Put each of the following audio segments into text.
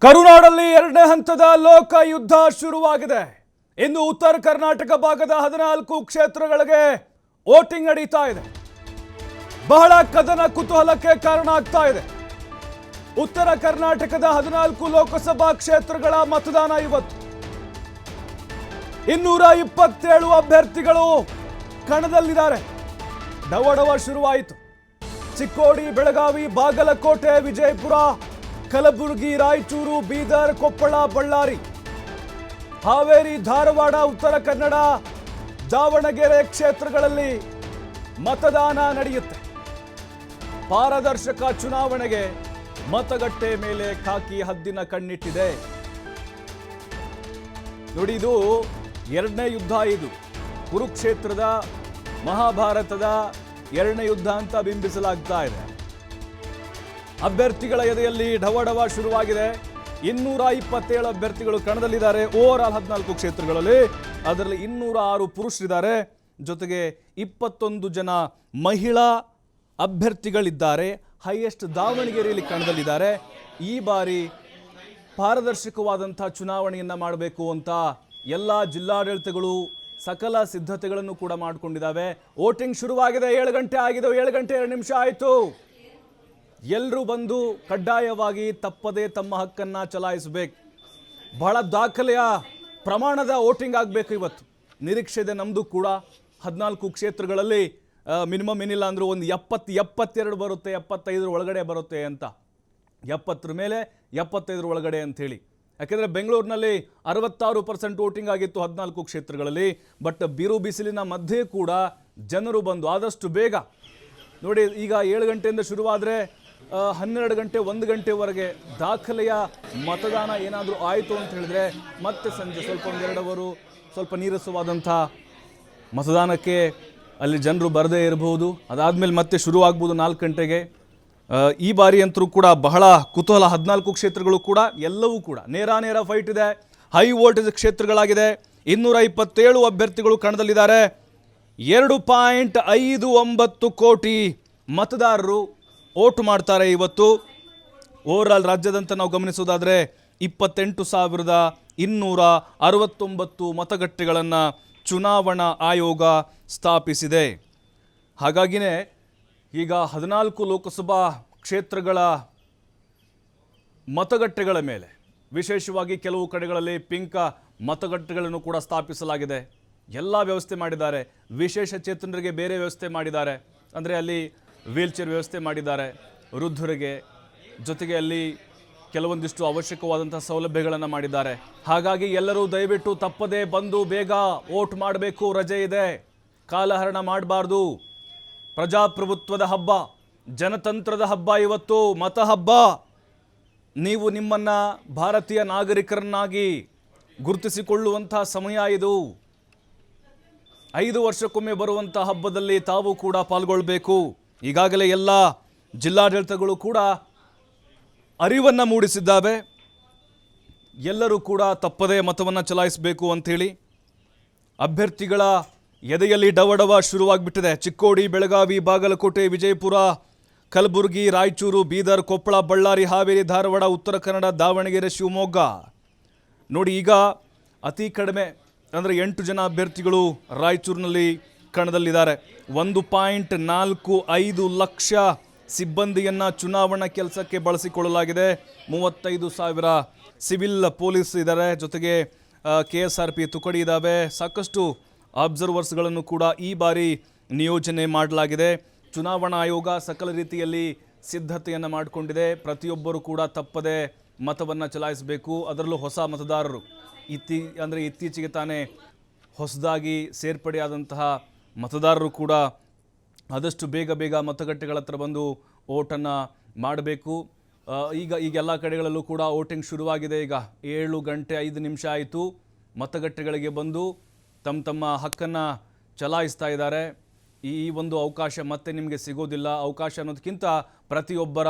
ಕರುನಾಡಲ್ಲಿ ಎರಡನೇ ಹಂತದ ಲೋಕ ಯುದ್ಧ ಶುರುವಾಗಿದೆ. ಇನ್ನು ಉತ್ತರ ಕರ್ನಾಟಕ ಭಾಗದ 14 ಕ್ಷೇತ್ರಗಳಿಗೆ ವೋಟಿಂಗ್ ನಡೀತಾ ಇದೆ. ಬಹಳ ಕದನ ಕುತೂಹಲಕ್ಕೆ ಕಾರಣ ಆಗ್ತಾ ಇದೆ. ಉತ್ತರ ಕರ್ನಾಟಕದ 14 ಲೋಕಸಭಾ ಕ್ಷೇತ್ರಗಳ ಮತದಾನ ಇವತ್ತು. 227 ಅಭ್ಯರ್ಥಿಗಳು ಕಣದಲ್ಲಿದ್ದಾರೆ. ಡವಡವ ಶುರುವಾಯಿತು. ಚಿಕ್ಕೋಡಿ, ಬೆಳಗಾವಿ, ಬಾಗಲಕೋಟೆ, ವಿಜಯಪುರ, ಕಲಬುರಗಿ, ರಾಯಚೂರು, ಬೀದರ್, ಕೊಪ್ಪಳ, ಬಳ್ಳಾರಿ, ಹಾವೇರಿ, ಧಾರವಾಡ, ಉತ್ತರ ಕನ್ನಡ, ದಾವಣಗೆರೆ ಕ್ಷೇತ್ರಗಳಲ್ಲಿ ಮತದಾನ ನಡೆಯುತ್ತೆ. ಪಾರದರ್ಶಕ ಚುನಾವಣೆಗೆ ಮತಗಟ್ಟೆ ಮೇಲೆ ಖಾಕಿ ಹದ್ದಿನ ಕಣ್ಣಿಟ್ಟಿದೆ. ನೋಡಿ, ಇದು ಎರಡನೇ ಯುದ್ಧ. ಇದು ಕುರುಕ್ಷೇತ್ರದ ಮಹಾಭಾರತದ ಎರಡನೇ ಯುದ್ಧ ಅಂತ ಬಿಂಬಿಸಲಾಗ್ತಾ ಇದೆ. ಅಭ್ಯರ್ಥಿಗಳ ಎದೆಯಲ್ಲಿ ಢವಢವ ಶುರುವಾಗಿದೆ. 227 ಅಭ್ಯರ್ಥಿಗಳು ಕಣದಲ್ಲಿದ್ದಾರೆ. ಓವರ್ ಆಲ್ 14 ಕ್ಷೇತ್ರಗಳಲ್ಲಿ. ಅದರಲ್ಲಿ 206 ಪುರುಷರಿದ್ದಾರೆ. ಜೊತೆಗೆ 21 ಜನ ಮಹಿಳಾ ಅಭ್ಯರ್ಥಿಗಳಿದ್ದಾರೆ. ಹೈಯೆಸ್ಟ್ ದಾವಣಗೆರೆಯಲ್ಲಿ ಕಣದಲ್ಲಿದ್ದಾರೆ. ಈ ಬಾರಿ ಪಾರದರ್ಶಕವಾದಂಥ ಚುನಾವಣೆಯನ್ನು ಮಾಡಬೇಕು ಅಂತ ಎಲ್ಲ ಜಿಲ್ಲಾಡಳಿತಗಳು ಸಕಲ ಸಿದ್ಧತೆಗಳನ್ನು ಕೂಡ ಮಾಡಿಕೊಂಡಿದ್ದಾವೆ. ವೋಟಿಂಗ್ ಶುರುವಾಗಿದೆ. 7 ಗಂಟೆ ಆಗಿದೆ. 7 ಗಂಟೆ 2 ನಿಮಿಷ ಆಯಿತು. ಎಲ್ಲರೂ ಬಂದು ಕಡ್ಡಾಯವಾಗಿ ತಪ್ಪದೆ ತಮ್ಮ ಹಕ್ಕನ್ನು ಚಲಾಯಿಸಬೇಕು. ಬಹಳ ದಾಖಲೆಯ ಪ್ರಮಾಣದ ವೋಟಿಂಗ್ ಆಗಬೇಕು ಇವತ್ತು. ನಿರೀಕ್ಷೆ ಇದೆ ನಮ್ಮದು ಕೂಡ. 14 ಕ್ಷೇತ್ರಗಳಲ್ಲಿ ಮಿನಿಮಮ್ ಏನಿಲ್ಲ ಅಂದರೂ ಒಂದು 72 ಬರುತ್ತೆ, 75 ಒಳಗಡೆ ಬರುತ್ತೆ ಅಂತ. 70 ಮೇಲೆ 75 ಒಳಗಡೆ ಅಂಥೇಳಿ. ಯಾಕೆಂದರೆ ಬೆಂಗಳೂರಿನಲ್ಲಿ 66% ವೋಟಿಂಗ್ ಆಗಿತ್ತು 14 ಕ್ಷೇತ್ರಗಳಲ್ಲಿ. ಬಟ್ ಬಿರು ಬಿಸಿಲಿನ ಮಧ್ಯೆ ಕೂಡ ಜನರು ಬಂದು ಆದಷ್ಟು ಬೇಗ ನೋಡಿ, ಈಗ 7 ಗಂಟೆಯಿಂದ ಶುರುವಾದರೆ 12 ಗಂಟೆ 1 ಗಂಟೆವರೆಗೆ ದಾಖಲೆಯ ಮತದಾನ ಏನಾದರೂ ಆಯಿತು ಅಂತ ಹೇಳಿದ್ರೆ ಮತ್ತೆ ಸಂಜೆ ಸ್ವಲ್ಪ 1-2 ಅವರು ಸ್ವಲ್ಪ ನೀರಸವಾದಂಥ ಮತದಾನಕ್ಕೆ ಅಲ್ಲಿ ಜನರು ಬರದೇ ಇರಬಹುದು. ಅದಾದಮೇಲೆ ಮತ್ತೆ ಶುರುವಾಗ್ಬೋದು 4 ಗಂಟೆಗೆ. ಈ ಬಾರಿ ಅಂತರೂ ಕೂಡ ಬಹಳ ಕುತೂಹಲ. 14 ಕ್ಷೇತ್ರಗಳು ಕೂಡ ಎಲ್ಲವೂ ಕೂಡ ನೇರ ಫೈಟ್ ಇದೆ. High voltage ಕ್ಷೇತ್ರಗಳಾಗಿದೆ. 227 ಅಭ್ಯರ್ಥಿಗಳು ಕಣದಲ್ಲಿದ್ದಾರೆ. 2.59 ಕೋಟಿ ಮತದಾರರು ವೋಟ್ ಮಾಡ್ತಾರೆ ಇವತ್ತು. ಓವರ್ ಆಲ್ ರಾಜ್ಯದಂತ ನಾವು ಗಮನಿಸೋದಾದರೆ 28,269 ಮತಗಟ್ಟೆಗಳನ್ನು ಚುನಾವಣಾ ಆಯೋಗ ಸ್ಥಾಪಿಸಿದೆ. ಹಾಗಾಗಿನೇ ಈಗ 14 ಲೋಕಸಭಾ ಕ್ಷೇತ್ರಗಳ ಮತಗಟ್ಟೆಗಳ ಮೇಲೆ ವಿಶೇಷವಾಗಿ ಕೆಲವು ಕಡೆಗಳಲ್ಲಿ ಪಿಂಕ್ ಮತಗಟ್ಟೆಗಳನ್ನು ಕೂಡ ಸ್ಥಾಪಿಸಲಾಗಿದೆ. ಎಲ್ಲ ವ್ಯವಸ್ಥೆ ಮಾಡಿದ್ದಾರೆ. ವಿಶೇಷ ಚೇತನರಿಗೆ ಬೇರೆ ವ್ಯವಸ್ಥೆ ಮಾಡಿದ್ದಾರೆ. ಅಂದರೆ ಅಲ್ಲಿ ವೀಲ್ಚೇರ್ ವ್ಯವಸ್ಥೆ ಮಾಡಿದ್ದಾರೆ ವೃದ್ಧರಿಗೆ. ಜೊತೆಗೆ ಅಲ್ಲಿ ಕೆಲವೊಂದಿಷ್ಟು ಅವಶ್ಯಕವಾದಂಥ ಸೌಲಭ್ಯಗಳನ್ನು ಮಾಡಿದ್ದಾರೆ. ಹಾಗಾಗಿ ಎಲ್ಲರೂ ದಯವಿಟ್ಟು ತಪ್ಪದೇ ಬಂದು ಬೇಗ ವೋಟ್ ಮಾಡಬೇಕು. ರಜೆ ಇದೆ, ಕಾಲಹರಣ ಮಾಡಬಾರ್ದು. ಪ್ರಜಾಪ್ರಭುತ್ವದ ಹಬ್ಬ, ಜನತಂತ್ರದ ಹಬ್ಬ ಇವತ್ತು, ಮತ ಹಬ್ಬ. ನೀವು ನಿಮ್ಮನ್ನು ಭಾರತೀಯ ನಾಗರಿಕರನ್ನಾಗಿ ಗುರುತಿಸಿಕೊಳ್ಳುವಂಥ ಸಮಯ ಇದು. 5 ವರ್ಷಕ್ಕೊಮ್ಮೆ ಬರುವಂಥ ಹಬ್ಬದಲ್ಲಿ ತಾವು ಕೂಡ ಪಾಲ್ಗೊಳ್ಳಬೇಕು. ಈಗಾಗಲೇ ಎಲ್ಲ ಜಿಲ್ಲಾಡಳಿತಗಳು ಕೂಡ ಅರಿವನ್ನು ಮೂಡಿಸಿದ್ದಾವೆ. ಎಲ್ಲರೂ ಕೂಡ ತಪ್ಪದೇ ಮತವನ್ನು ಚಲಾಯಿಸಬೇಕು ಅಂಥೇಳಿ. ಅಭ್ಯರ್ಥಿಗಳ ಎದೆಯಲ್ಲಿ ಡವಡವ ಶುರುವಾಗಿಬಿಟ್ಟಿದೆ. ಚಿಕ್ಕೋಡಿ, ಬೆಳಗಾವಿ, ಬಾಗಲಕೋಟೆ, ವಿಜಯಪುರ, ಕಲಬುರಗಿ, ರಾಯಚೂರು, ಬೀದರ್, ಕೊಪ್ಪಳ, ಬಳ್ಳಾರಿ, ಹಾವೇರಿ, ಧಾರವಾಡ, ಉತ್ತರ ಕನ್ನಡ, ದಾವಣಗೆರೆ, ಶಿವಮೊಗ್ಗ. ನೋಡಿ, ಈಗ ಅತಿ ಕಡಿಮೆ ಅಂದರೆ 8 ಜನ ಅಭ್ಯರ್ಥಿಗಳು ರಾಯಚೂರಿನಲ್ಲಿ ಕಣದಲ್ಲಿದ್ದಾರೆ. 1.45 ಲಕ್ಷ ಸಿಬ್ಬಂದಿಯನ್ನು ಚುನಾವಣಾ ಕೆಲಸಕ್ಕೆ ಬಳಸಿಕೊಳ್ಳಲಾಗಿದೆ. 35,000 ಸಿವಿಲ್ ಪೊಲೀಸ್ ಇದ್ದಾರೆ. ಜೊತೆಗೆ KSRP ತುಕಡಿ ಇದ್ದಾವೆ. ಸಾಕಷ್ಟು ಅಬ್ಸರ್ವರ್ಸ್ಗಳನ್ನು ಕೂಡ ಈ ಬಾರಿ ನಿಯೋಜನೆ ಮಾಡಲಾಗಿದೆ. ಚುನಾವಣಾ ಆಯೋಗ ಸಕಲ ರೀತಿಯಲ್ಲಿ ಸಿದ್ಧತೆಯನ್ನು ಮಾಡಿಕೊಂಡಿದೆ. ಪ್ರತಿಯೊಬ್ಬರು ಕೂಡ ತಪ್ಪದೆ ಮತವನ್ನು ಚಲಾಯಿಸಬೇಕು. ಅದರಲ್ಲೂ ಹೊಸ ಮತದಾರರು ಇತ್ತೀಚೆಗೆ ತಾನೇ ಹೊಸದಾಗಿ ಸೇರ್ಪಡೆಯಾದಂತಹ ಮತದಾರರು ಕೂಡ ಆದಷ್ಟು ಬೇಗ ಮತಗಟ್ಟೆಗಳ ಹತ್ರ ಬಂದು ವೋಟನ್ನು ಮಾಡಬೇಕು. ಈಗ ಎಲ್ಲ ಕಡೆಗಳಲ್ಲೂ ಕೂಡ ವೋಟಿಂಗ್ ಶುರುವಾಗಿದೆ. ಈಗ 7 ಗಂಟೆ 5 ನಿಮಿಷ ಆಯಿತು. ಮತಗಟ್ಟೆಗಳಿಗೆ ಬಂದು ತಮ್ಮ ಹಕ್ಕನ್ನು ಚಲಾಯಿಸ್ತಾ ಇದ್ದಾರೆ. ಈ ಒಂದು ಅವಕಾಶ ಮತ್ತೆ ನಿಮಗೆ ಸಿಗೋದಿಲ್ಲ. ಅವಕಾಶ ಅನ್ನೋದಕ್ಕಿಂತ ಪ್ರತಿಯೊಬ್ಬರ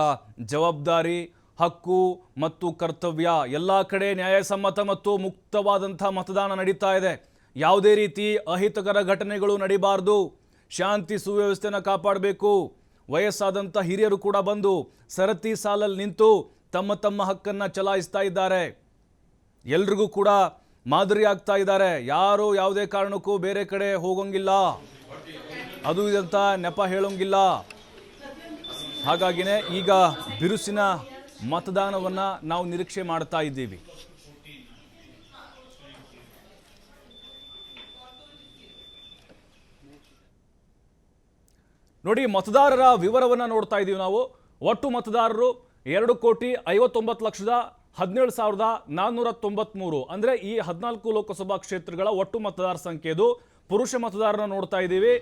ಜವಾಬ್ದಾರಿ, ಹಕ್ಕು ಮತ್ತು ಕರ್ತವ್ಯ. ಎಲ್ಲ ಕಡೆ ನ್ಯಾಯಸಮ್ಮತ ಮತ್ತು ಮುಕ್ತವಾದಂಥ ಮತದಾನ ನಡೀತಾ ಇದೆ. ಯಾವುದೇ ರೀತಿ ಅಹಿತಕರ ಘಟನೆಗಳು ನಡೀಬಾರ್ದು. ಶಾಂತಿ ಸುವ್ಯವಸ್ಥೆಯನ್ನು ಕಾಪಾಡಬೇಕು. ವಯಸ್ಸಾದಂಥ ಹಿರಿಯರು ಕೂಡ ಬಂದು ಸರತಿ ಸಾಲಲ್ಲಿ ನಿಂತು ತಮ್ಮ ತಮ್ಮ ಹಕ್ಕನ್ನು ಚಲಾಯಿಸ್ತಾ ಇದ್ದಾರೆ. ಎಲ್ರಿಗೂ ಕೂಡ ಮಾದರಿ ಆಗ್ತಾ ಇದ್ದಾರೆ. ಯಾರು ಯಾವುದೇ ಕಾರಣಕ್ಕೂ ಬೇರೆ ಕಡೆ ಹೋಗೋಂಗಿಲ್ಲ, ಅದು ಇದಂತ ನೆಪ ಹೇಳೋಂಗಿಲ್ಲ. ಹಾಗಾಗಿನೇ ಈಗ ಬಿರುಸಿನ ಮತದಾನವನ್ನ ನಾವು ನಿರೀಕ್ಷೆ ಮಾಡ್ತಾ ಇದ್ದೀವಿ. ನೋಡಿ, ಮತದಾರರ ವಿವರವನ್ನ ನೋಡ್ತಾ ಇದ್ದೀವಿ ನಾವು. ಒಟ್ಟು ಮತದಾರರು 2,59,17,493. ಅಂದ್ರೆ ಈ 14 ಲೋಕಸಭಾ ಕ್ಷೇತ್ರಗಳ ಒಟ್ಟು ಮತದಾರ ಸಂಖ್ಯೆ ಇದು. ಪುರುಷ ಮತದಾರರನ್ನ ನೋಡ್ತಾ ಇದ್ದೀವಿ.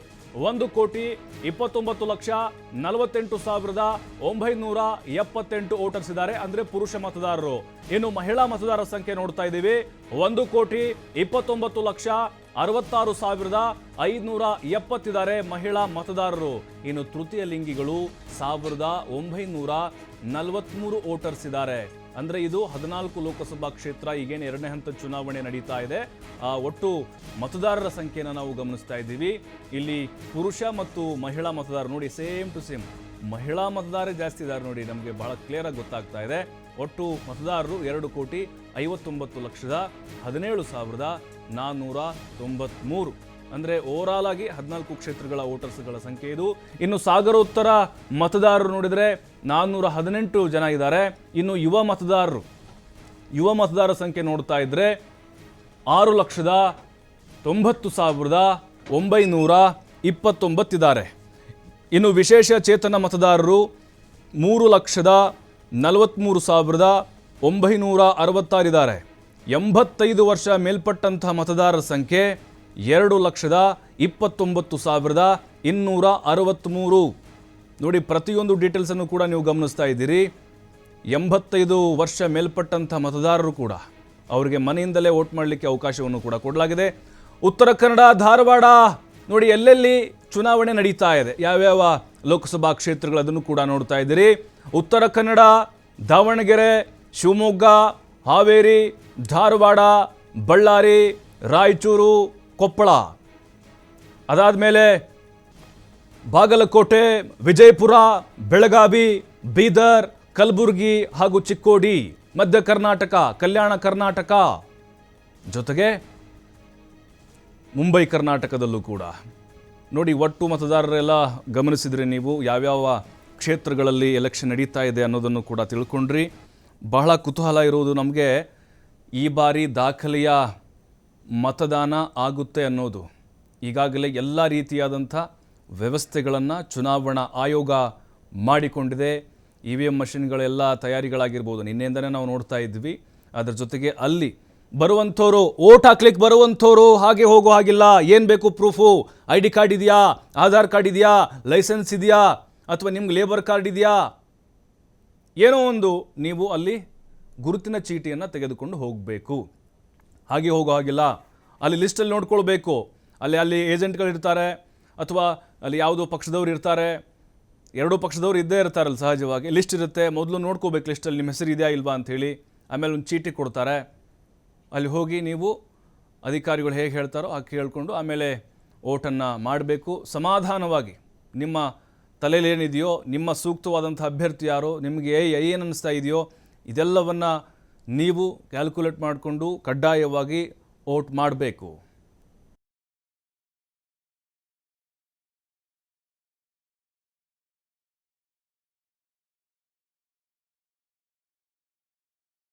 1,29,48,978 ವೋಟರ್ಸ್ ಇದ್ದಾರೆ, ಅಂದ್ರೆ ಪುರುಷ ಮತದಾರರು. ಇನ್ನು ಮಹಿಳಾ ಮತದಾರರ ಸಂಖ್ಯೆ ನೋಡ್ತಾ ಇದ್ದೀವಿ. 1,29,66,570 ಇದ್ದಾರೆ ಮಹಿಳಾ ಮತದಾರರು. ಇನ್ನು ತೃತೀಯ ಲಿಂಗಿಗಳು 1,943 ವೋಟರ್ಸ್ ಇದ್ದಾರೆ. ಅಂದ್ರೆ ಇದು 14 ಲೋಕಸಭಾ ಕ್ಷೇತ್ರ. ಈಗೇನು ಎರಡನೇ ಹಂತದ ಚುನಾವಣೆ ನಡೀತಾ ಇದೆ, ಒಟ್ಟು ಮತದಾರರ ಸಂಖ್ಯೆಯನ್ನು ನಾವು ಗಮನಿಸ್ತಾ ಇದ್ದೀವಿ. ಇಲ್ಲಿ ಪುರುಷ ಮತ್ತು ಮಹಿಳಾ ಮತದಾರರು ನೋಡಿ ಸೇಮ್ ಟು ಸೇಮ್. ಮಹಿಳಾ ಮತದಾರರೇ ಜಾಸ್ತಿ ಇದ್ದಾರೆ ನೋಡಿ, ನಮಗೆ ಬಹಳ ಕ್ಲಿಯರ್ ಆಗಿ ಗೊತ್ತಾಗ್ತಾ ಇದೆ. ಒಟ್ಟು ಮತದಾರರು 2,59,17,493. ಅಂದರೆ ಓವರಾಲ್ ಆಗಿ 14 ಕ್ಷೇತ್ರಗಳ ವೋಟರ್ಸ್ಗಳ ಸಂಖ್ಯೆ ಇದು. ಇನ್ನು ಸಾಗರೋತ್ತರ ಮತದಾರರು ನೋಡಿದರೆ 418 ಜನ ಇದ್ದಾರೆ. ಇನ್ನು ಯುವ ಮತದಾರರ ಸಂಖ್ಯೆ ನೋಡ್ತಾ ಇದ್ರೆ 6,90,929 ಇದ್ದಾರೆ. ಇನ್ನು ವಿಶೇಷ ಚೇತನ ಮತದಾರರು 3,43,966 ಇದ್ದಾರೆ. 85 ವರ್ಷ ಮೇಲ್ಪಟ್ಟಂತಹ ಮತದಾರರ ಸಂಖ್ಯೆ 2,29,263. ನೋಡಿ, ಪ್ರತಿಯೊಂದು ಡೀಟೇಲ್ಸನ್ನು ಕೂಡ ನೀವು ಗಮನಿಸ್ತಾ ಇದ್ದೀರಿ. 85 ವರ್ಷ ಮೇಲ್ಪಟ್ಟಂಥ ಮತದಾರರು ಕೂಡ ಅವರಿಗೆ ಮನೆಯಿಂದಲೇ ವೋಟ್ ಮಾಡಲಿಕ್ಕೆ ಅವಕಾಶವನ್ನು ಕೂಡ ಕೊಡಲಾಗಿದೆ. ಉತ್ತರ ಕನ್ನಡ, ಧಾರವಾಡ ನೋಡಿ ಎಲ್ಲೆಲ್ಲಿ ಚುನಾವಣೆ ನಡೀತಾ ಇದೆ, ಯಾವ್ಯಾವ ಲೋಕಸಭಾ ಕ್ಷೇತ್ರಗಳು ಅದನ್ನು ಕೂಡ ನೋಡ್ತಾ ಇದ್ದೀರಿ. ಉತ್ತರ ಕನ್ನಡ, ದಾವಣಗೆರೆ, ಶಿವಮೊಗ್ಗ, ಹಾವೇರಿ, ಧಾರವಾಡ, ಬಳ್ಳಾರಿ, ರಾಯಚೂರು, ಕೊಪ್ಪಳ, ಅದಾದಮೇಲೆ ಬಾಗಲಕೋಟೆ, ವಿಜಯಪುರ, ಬೆಳಗಾವಿ, ಬೀದರ್, ಕಲಬುರಗಿ ಹಾಗೂ ಚಿಕ್ಕೋಡಿ, ಮಧ್ಯ ಕರ್ನಾಟಕ, ಕಲ್ಯಾಣ ಕರ್ನಾಟಕ, ಜೊತೆಗೆ ಮುಂಬೈ ಕರ್ನಾಟಕದಲ್ಲೂ ಕೂಡ. ನೋಡಿ, ಒಟ್ಟು ಮತದಾರರೆಲ್ಲ ಗಮನಿಸಿದ್ರಿ ನೀವು ಯಾವ್ಯಾವ ಕ್ಷೇತ್ರಗಳಲ್ಲಿ ಎಲೆಕ್ಷನ್ ನಡೀತಾ ಇದೆ ಅನ್ನೋದನ್ನು ಕೂಡ ತಿಳ್ಕೊಂಡ್ರಿ. ಬಹಳ ಕುತೂಹಲ ಇರುವುದು ನಮಗೆ ಈ ಬಾರಿ ದಾಖಲೆಯ ಮತದಾನ ಆಗುತ್ತೆ ಅನ್ನೋದು. ಈಗಾಗಲೇ ಎಲ್ಲ ರೀತಿಯಾದಂಥ ವ್ಯವಸ್ಥೆಗಳನ್ನು ಚುನಾವಣಾ ಆಯೋಗ ಮಾಡಿಕೊಂಡಿದೆ. EVM ಮಷಿನ್ಗಳೆಲ್ಲ ತಯಾರಿಗಳಾಗಿರ್ಬೋದು, ನಿನ್ನೆಯಿಂದನೇ ನಾವು ನೋಡ್ತಾ ಇದ್ವಿ. ಅದರ ಜೊತೆಗೆ ಅಲ್ಲಿ ಬರುವಂಥವ್ರು, ಓಟ್ ಹಾಕ್ಲಿಕ್ಕೆ ಬರುವಂಥವ್ರು ಹಾಗೆ ಹೋಗೋ ಹಾಗಿಲ್ಲ. ಏನು ಬೇಕು ಪ್ರೂಫು? ID ಕಾರ್ಡ್ ಇದೆಯಾ, ಆಧಾರ್ ಕಾರ್ಡ್ ಇದೆಯಾ, ಲೈಸೆನ್ಸ್ ಇದೆಯಾ, ಅಥವಾ ನಿಮ್ಗೆ ಲೇಬರ್ ಕಾರ್ಡ್ ಇದೆಯಾ, ಏನೋ ಒಂದು ನೀವು ಅಲ್ಲಿ ಗುರುತಿನ ಚೀಟಿಯನ್ನು ತೆಗೆದುಕೊಂಡು ಹೋಗಬೇಕು. ಹಾಗೆ ಹೋಗೋ ಹಾಗಿಲ್ಲ. ಅಲ್ಲಿ ಲಿಸ್ಟಲ್ಲಿ ನೋಡ್ಕೊಳ್ಬೇಕು. ಅಲ್ಲಿ ಏಜೆಂಟ್ಗಳಿರ್ತಾರೆ, ಅಥವಾ ಅಲ್ಲಿ ಯಾವುದೋ ಪಕ್ಷದವ್ರು ಇರ್ತಾರೆ. ಎರಡೂ ಪಕ್ಷದವ್ರು ಇದ್ದೇ ಇರ್ತಾರಲ್ಲ, ಸಹಜವಾಗಿ ಲಿಸ್ಟ್ ಇರುತ್ತೆ. ಮೊದಲು ನೋಡ್ಕೋಬೇಕು ಲಿಸ್ಟಲ್ಲಿ ನಿಮ್ಮ ಹೆಸರು ಇದೆಯಾ ಇಲ್ವಾ ಅಂಥೇಳಿ. ಆಮೇಲೆ ಒಂದು ಚೀಟಿ ಕೊಡ್ತಾರೆ. ಅಲ್ಲಿ ಹೋಗಿ ನೀವು ಅಧಿಕಾರಿಗಳು ಹೇಗೆ ಹೇಳ್ತಾರೋ ಹಾಗೆ ಕೇಳಿಕೊಂಡು ಆಮೇಲೆ ಓಟನ್ನು ಮಾಡಬೇಕು. ಸಮಾಧಾನವಾಗಿ ನಿಮ್ಮ ತಲೆಯಲ್ಲಿ ಏನಿದೆಯೋ, ನಿಮ್ಮ ಸೂಕ್ತವಾದಂಥ ಅಭ್ಯರ್ಥಿ ಯಾರೋ, ನಿಮಗೆ ಏನು ಅನ್ನಿಸ್ತಾ ಇದೆಯೋ ಇದೆಲ್ಲವನ್ನು ನೀವು ಕ್ಯಾಲ್ಕುಲೇಟ್ ಮಾಡಿಕೊಂಡು ಕಡ್ಡಾಯವಾಗಿ ಓಟ್ ಮಾಡಬೇಕು.